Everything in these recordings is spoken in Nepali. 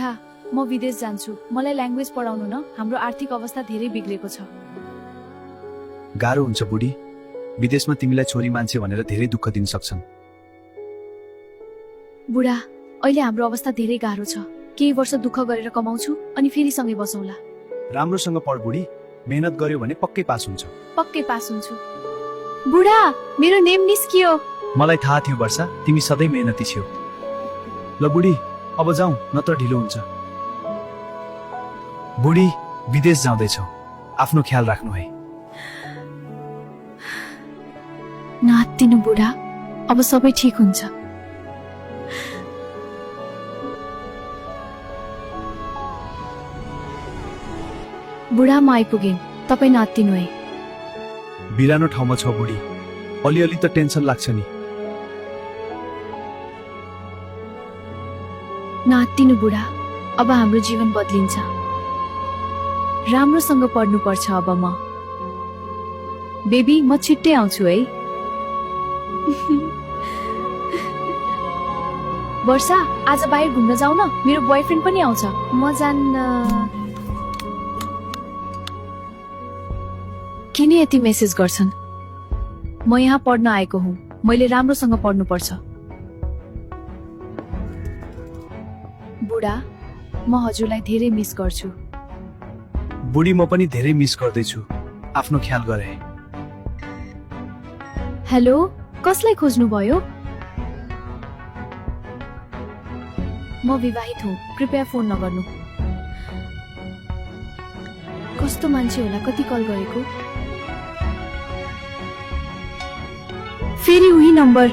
बुढा म विदेश जान्छु मलाई ल्याङ्ग्वेज पढाउनु न हाम्रो आर्थिक अवस्था धेरै बिग्रेको छ गाह्रो हुन्छ बुढी विदेशमा तिमीलाई छोरी मान्छे भनेर धेरै दुःख दिन सक्छन् बुढा अहिले हाम्रो अवस्था धेरै गाह्रो छ केही वर्ष दुःख गरेर कमाउँछु अनि फेरि सँगै बसौँला राम्रोसँग पढ बुढी मेहनत गर्यो भने पक्कै पास हुन्छ पक्कै पास हुन्छु बुढा मेरो नेम निस्कियो मलाई थाहा थियो वर्षा तिमी सधैँ मेहनती छौ ल बुढी अब जाउँ नत्र ढिलो हुन्छ बुढी विदेश जाँदैछौ आफ्नो ख्याल राख्नु है नहात्तिनु बुढा अब सबै ठिक हुन्छ बुढा म आइपुगेँ तपाईँ नहात्तिनु है बिरानो ठाउँमा छ बुढी अलिअलि त टेन्सन लाग्छ नि नहात्तिनु बुढा अब हाम्रो जीवन बदलिन्छ राम्रोसँग पढ्नुपर्छ अब म बेबी म छिट्टै आउँछु है वर्षा आज बाहिर घुम्न जाऊ न मेरो बोयफ्रेन्ड पनि आउँछ म जान्न किन यति मेसेज गर्छन् म यहाँ पढ्न आएको हुँ मैले राम्रोसँग पढ्नुपर्छ बुढा म हजुरलाई धेरै मिस गर्छु बुढी म पनि धेरै मिस गर्दैछु आफ्नो ख्याल गरे हेलो कसलाई खोज्नुभयो म विवाहित हुँ कृपया फोन नगर्नु कस्तो मान्छे होला कति कल गरेको फेरि उही नम्बर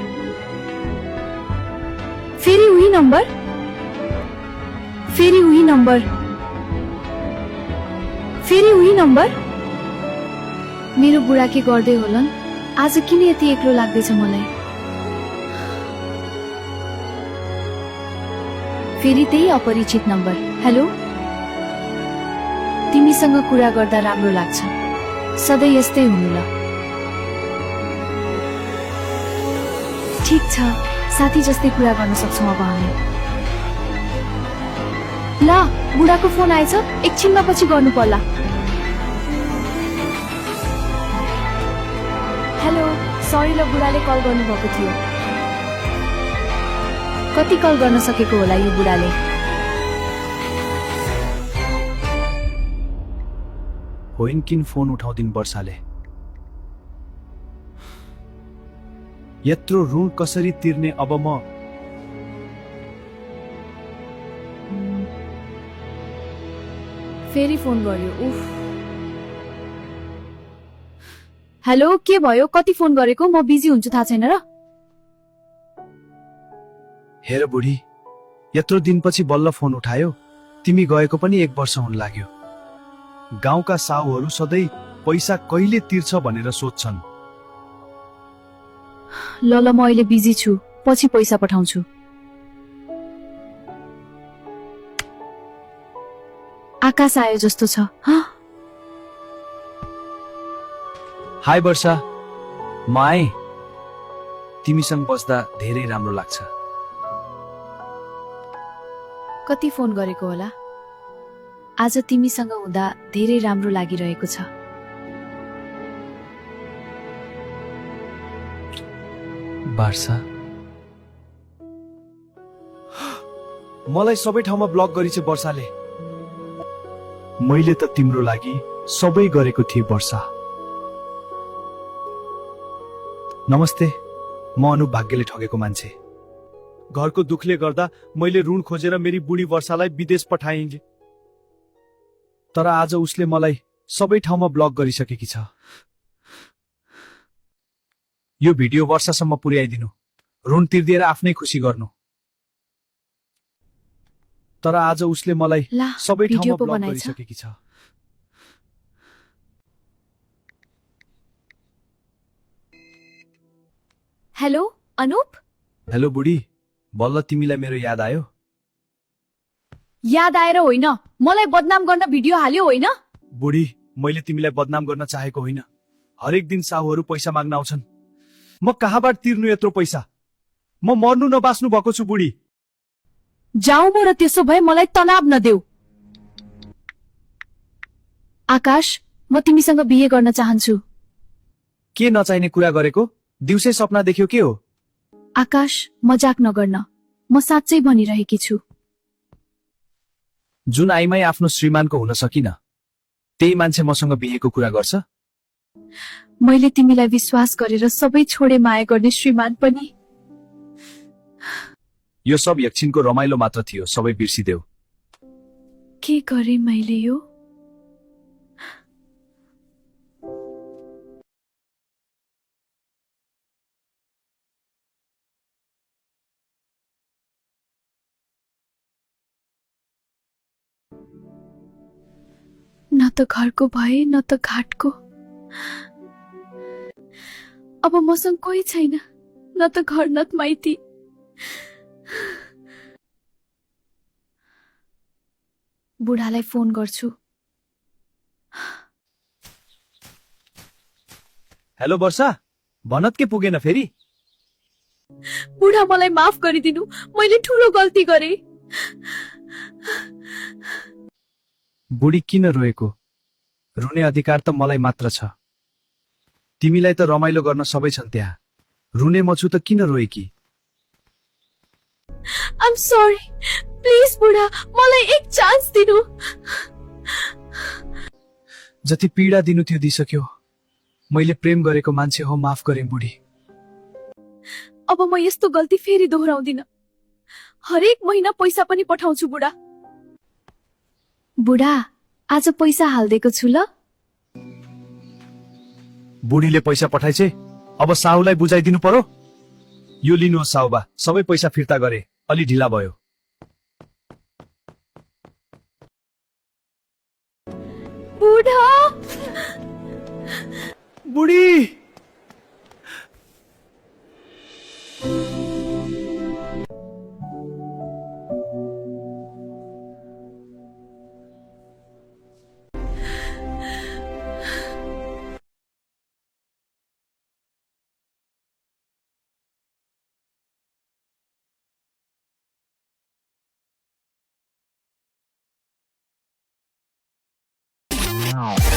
फेरि उही नम्बर फेरि उही नम्बर फेरि उही नम्बर मेरो बुढा के गर्दै होलान् आज किन यति एक्लो लाग्दैछ मलाई फेरि त्यही अपरिचित नम्बर हेलो तिमीसँग कुरा गर्दा राम्रो लाग्छ सधैँ यस्तै हुनु ल ठिक छ साथी जस्तै कुरा गर्न सक्छौँ अब हामी ल बुढाको फोन आएछ एकछिनमा पछि गर्नु पर्ला हेलो सरी ल बुढाले कल गर्नुभएको थियो कति कल गर्न सकेको होला यो बुढाले होइन किन फोन उठाउँदिन वर्षाले यत्रो ऋण कसरी तिर्ने अब म फेरि फोन गर्यो उफ हेलो के भयो कति फोन गरेको म बिजी हुन्छु थाहा छैन र हेर बुढी यत्रो दिनपछि बल्ल फोन उठायो तिमी गएको पनि 1 वर्ष हुन लाग्यो गाउँका साहुहरू सधैँ पैसा कहिले तिर्छ भनेर सोध्छन् ल ल म अहिले बिजी छु पछि पैसा पठाउँछु आकाश आयो जस्तो छ हाय वर्षा म आएँ तिमीसँग बस्दा धेरै राम्रो लाग्छ कति फोन गरेको होला आज तिमीसँग हुँदा धेरै राम्रो लागिरहेको छ वर्षा मलाई सबै ठाउँमा ब्लक गरिछ वर्षाले मैले त तिम्रो लागि सबै गरेको थिएँ वर्षा नमस्ते म अनुप भाग्यले ठगेको मान्छे घरको दुखले गर्दा मैले ऋण खोजेर मेरी बुढी वर्षालाई विदेश पठाएँ तर आज उसले मलाई सबै ठाउँमा ब्लक गरिसकेकी छ यो भिडियो वर्षासम्म पुर्याइदिनु ऋण तिर्दिएर आफ्नै खुसी गर्नु तर आज उसले मलाई सबै ठाउँमा ब्लक गरिसकेकी छ हेलो अनुप हेलो बुढी बल्ल तिमीलाई मेरो याद आयो याद आएर होइन मलाई बदनाम गर्न भिडियो हाल्यो होइन बुढी मैले तिमीलाई बदनाम गर्न चाहेको होइन हरेक दिन साहुहरू पैसा माग्न आउँछन् म कहाँबाट तिर्नु यत्रो पैसा म मर्नु नबास्नु भएको छु बुढी जाऊ म र त्यसो भए मलाई तनाव नदेऊ। आकाश, म तिमीसँग बिहे गर्न चाहन्छु। के नचाहिने कुरा गरेको? दिउँसै सपना देख्यो के हो? आकाश, मजाक नगर्न, म साँच्चै भनिरहेकी छु। जुन आइमाई आफ्नो श्रीमानको हुन सकिन, त्यही मान्छे मसँग बिहेको कुरा गर्छ? मैले तिमीलाई विश्वास गरेर सबै छोडे माया गर्ने श्रीमान पनि। यो सब एकछिनको रमाइलो मात्र थियो, सबै बिर्सिदेऊ। के गरे मैले यो? न त घरको भए न त घाटको। अब मसँग कोही छैन, न त घर न त माइती। बुढालाई फोन गर्छु। हेलो वर्षा, भनत के पुगेन फेरि? बुढा, मलाई माफ गरिदिनु, मैले ठूलो गल्ती गरे। बुढी किन रोएको? रुने अधिकार त मलाई मात्र छ। तिमीलाई त रमाइलो गर्न सबै छन् त्यहाँ, रुने मछु त किन रोएकी? I'm sorry. प्लिज बुढा, मलाई एक चान्स दिनु। जति पीडा दिनु थियो दिइसक्यो। मैले प्रेम गरेको मान्छे हो, माफ गरे बुढी। अब म यस्तो गल्ती फेरि दोहोऱ्याउँदिन। हरेक महिना पैसा पनि पठाउँछु बुढा। बुढा, आज पैसा हाल्दिएको छु ल। बुढीले पैसा पठाइछे, अब साहुलाई बुझाइदिनु पर्यो। यो लिनुहोस् साहुबा, सबै पैसा फिर्ता गरे, अलि ढिला भयो। बुढा! बुढी! Wow.